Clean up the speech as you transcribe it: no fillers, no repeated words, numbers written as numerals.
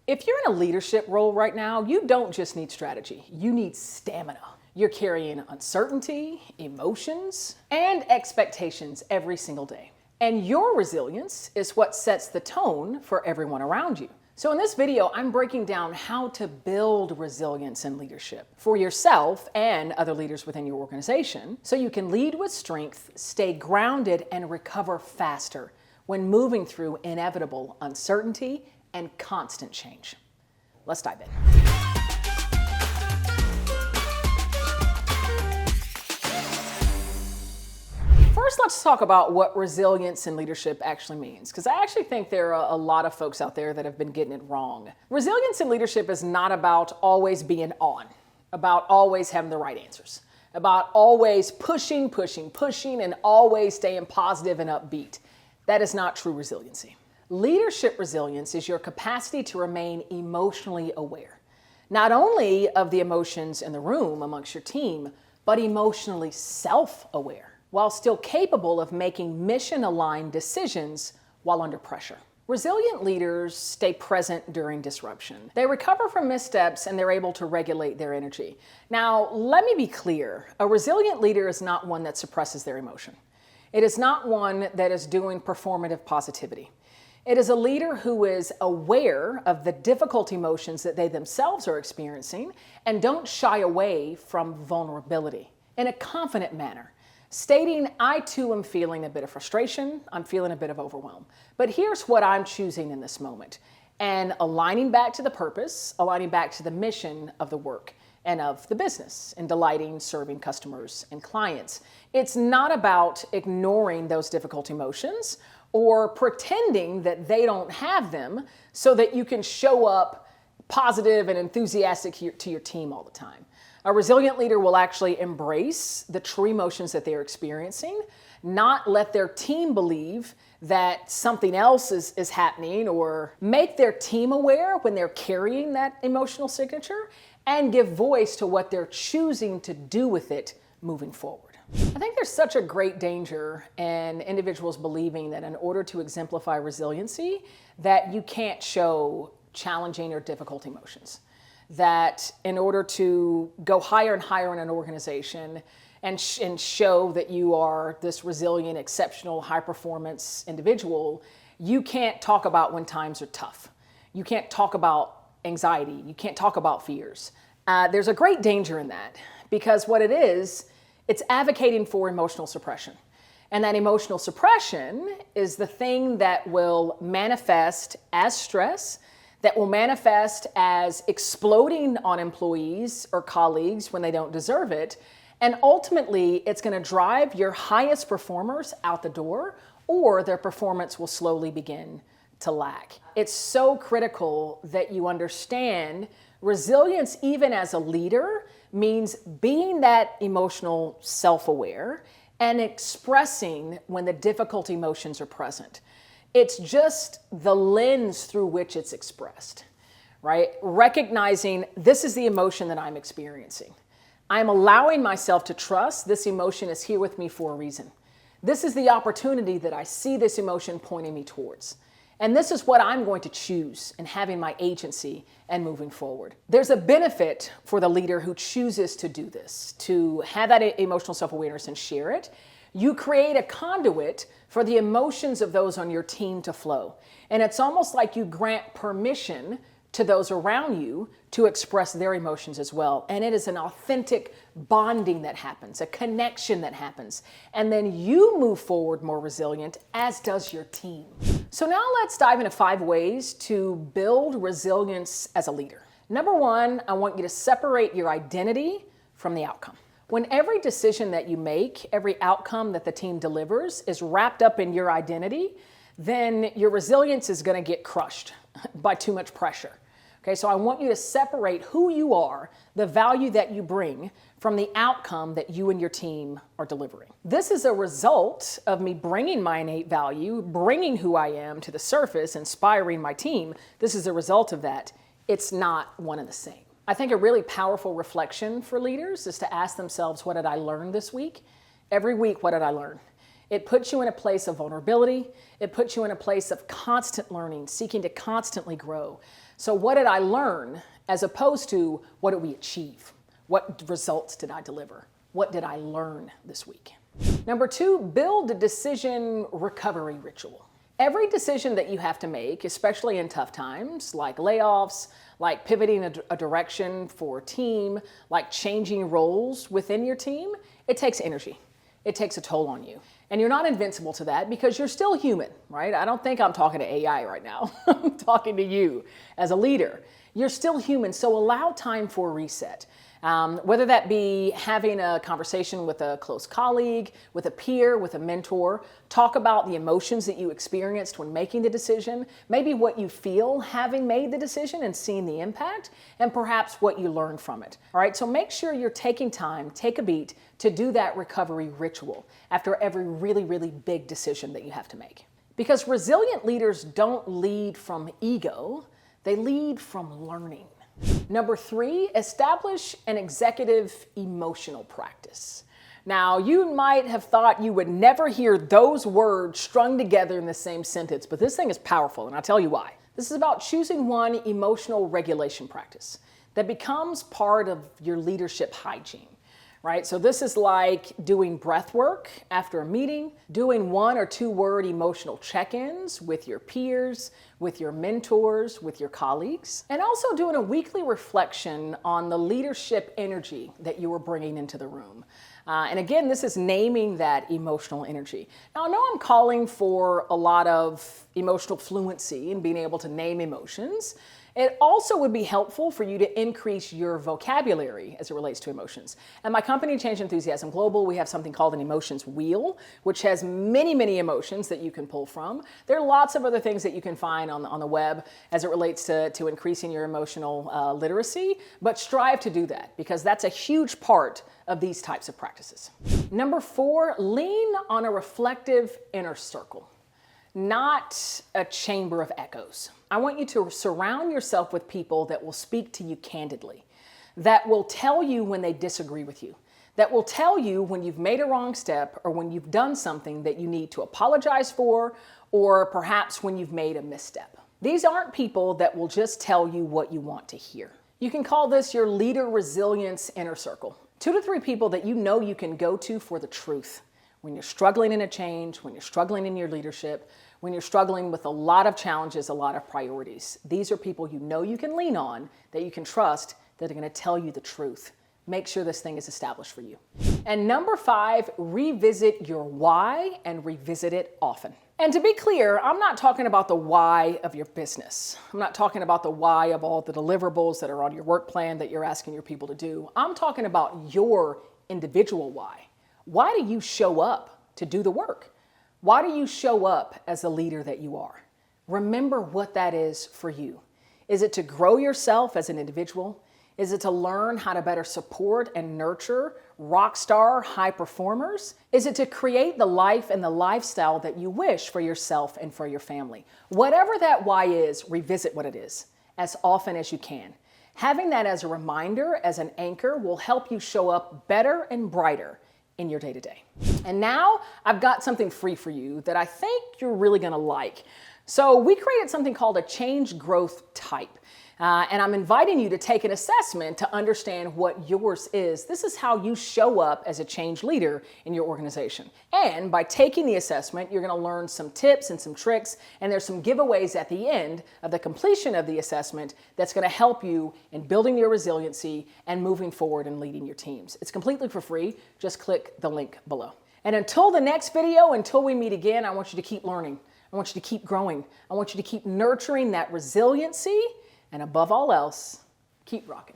If you're in a leadership role right now, you don't just need strategy, you need stamina. You're carrying uncertainty, emotions, and expectations every single day. And your resilience is what sets the tone for everyone around you. So in this video, I'm breaking down how to build resilience in leadership for yourself and other leaders within your organization so you can lead with strength, stay grounded, and recover faster when moving through inevitable uncertainty and constant change. Let's dive in. First, let's talk about what resilience in leadership actually means, because I actually think there are a lot of folks out there that have been getting it wrong. Resilience in leadership is not about always being on, about always having the right answers, about always pushing, and always staying positive and upbeat. That is not true resiliency. Leadership resilience is your capacity to remain emotionally aware, not only of the emotions in the room amongst your team, but emotionally self-aware, while still capable of making mission-aligned decisions while under pressure. Resilient leaders stay present during disruption. They recover from missteps and they're able to regulate their energy. Now, let me be clear. A resilient leader is not one that suppresses their emotion. It is not one that is doing performative positivity. It is a leader who is aware of the difficult emotions that they themselves are experiencing and don't shy away from vulnerability in a confident manner, stating, I too am feeling a bit of frustration, I'm feeling a bit of overwhelm, but here's what I'm choosing in this moment. And aligning back to the purpose, aligning back to the mission of the work and of the business, and delighting, serving customers and clients. It's not about ignoring those difficult emotions or pretending that they don't have them so that you can show up positive and enthusiastic to your team all the time. A resilient leader will actually embrace the true emotions that they are experiencing, not let their team believe that something else is happening, or make their team aware when they're carrying that emotional signature and give voice to what they're choosing to do with it moving forward. I think there's such a great danger in individuals believing that in order to exemplify resiliency, that you can't show challenging or difficult emotions. That in order to go higher and higher in an organization and show that you are this resilient, exceptional, high-performance individual, you can't talk about when times are tough. You can't talk about anxiety. You can't talk about fears. There's a great danger in that, because what it is, it's advocating for emotional suppression. And that emotional suppression is the thing that will manifest as stress, that will manifest as exploding on employees or colleagues when they don't deserve it. And ultimately, it's going to drive your highest performers out the door, or their performance will slowly begin to lack. It's so critical that you understand resilience, even as a leader, means being that emotional self-aware and expressing when the difficult emotions are present. It's just the lens through which it's expressed, right? Recognizing this is the emotion that I'm experiencing. I'm allowing myself to trust this emotion is here with me for a reason. This is the opportunity that I see this emotion pointing me towards. And this is what I'm going to choose in having my agency and moving forward. There's a benefit for the leader who chooses to do this, to have that emotional self-awareness and share it. You create a conduit for the emotions of those on your team to flow. And it's almost like you grant permission to those around you to express their emotions as well. And it is an authentic bonding that happens, a connection that happens. And then you move forward more resilient, as does your team. So now let's dive into 5 ways to build resilience as a leader. Number 1, I want you to separate your identity from the outcome. When every decision that you make, every outcome that the team delivers is wrapped up in your identity, then your resilience is going to get crushed by too much pressure. Okay, so I want you to separate who you are, the value that you bring, from the outcome that you and your team are delivering. This is a result of me bringing my innate value, bringing who I am to the surface, inspiring my team. This is a result of that. It's not one and the same. I think a really powerful reflection for leaders is to ask themselves, what did I learn this week? Every week, what did I learn? It puts you in a place of vulnerability. It puts you in a place of constant learning, seeking to constantly grow. So what did I learn as opposed to what did we achieve? What results did I deliver? What did I learn this week? Number 2, build a decision recovery ritual. Every decision that you have to make, especially in tough times, like layoffs, like pivoting a direction for a team, like changing roles within your team, it takes energy. It takes a toll on you. And you're not invincible to that because you're still human, right? I don't think I'm talking to AI right now. I'm talking to you as a leader. You're still human, so allow time for a reset. Whether that be having a conversation with a close colleague, with a peer, with a mentor, talk about the emotions that you experienced when making the decision, maybe what you feel having made the decision and seeing the impact, and perhaps what you learned from it. All right, so make sure you're taking time, take a beat to do that recovery ritual after every really, really big decision that you have to make. Because resilient leaders don't lead from ego, they lead from learning. Number 3, establish an executive emotional practice. Now, you might have thought you would never hear those words strung together in the same sentence, but this thing is powerful, and I'll tell you why. This is about choosing one emotional regulation practice that becomes part of your leadership hygiene. Right? So this is like doing breath work after a meeting, doing 1 or 2 word emotional check-ins with your peers, with your mentors, with your colleagues, and also doing a weekly reflection on the leadership energy that you are bringing into the room. And again, this is naming that emotional energy. Now, I know I'm calling for a lot of emotional fluency and being able to name emotions. It also would be helpful for you to increase your vocabulary as it relates to emotions. At my company, Change Enthusiasm Global, we have something called an emotions wheel, which has many, many emotions that you can pull from. There are lots of other things that you can find on the web as it relates to increasing your emotional literacy, but strive to do that because that's a huge part of these types of practices. Number 4, lean on a reflective inner circle, not a chamber of echoes. I want you to surround yourself with people that will speak to you candidly, that will tell you when they disagree with you, that will tell you when you've made a wrong step or when you've done something that you need to apologize for, or perhaps when you've made a misstep. These aren't people that will just tell you what you want to hear. You can call this your leader resilience inner circle. 2 to 3 people that you know you can go to for the truth when you're struggling in a change, when you're struggling in your leadership, when you're struggling with a lot of challenges, a lot of priorities. These are people you know you can lean on, that you can trust, that are going to tell you the truth. Make sure this thing is established for you. And number 5, revisit your why and revisit it often. And to be clear, I'm not talking about the why of your business. I'm not talking about the why of all the deliverables that are on your work plan that you're asking your people to do. I'm talking about your individual why. Why do you show up to do the work? Why do you show up as the leader that you are? Remember what that is for you. Is it to grow yourself as an individual? Is it to learn how to better support and nurture rock star high performers? Is it to create the life and the lifestyle that you wish for yourself and for your family? Whatever that why is, revisit what it is as often as you can. Having that as a reminder, as an anchor, will help you show up better and brighter in your day-to-day. And now I've got something free for you that I think you're really gonna like. So we created something called a change growth type. And I'm inviting you to take an assessment to understand what yours is. This is how you show up as a change leader in your organization. And by taking the assessment, you're going to learn some tips and some tricks, and there's some giveaways at the end of the completion of the assessment that's going to help you in building your resiliency and moving forward and leading your teams. It's completely for free. Just click the link below. And until the next video, until we meet again, I want you to keep learning. I want you to keep growing. I want you to keep nurturing that resiliency. And above all else, keep rocking.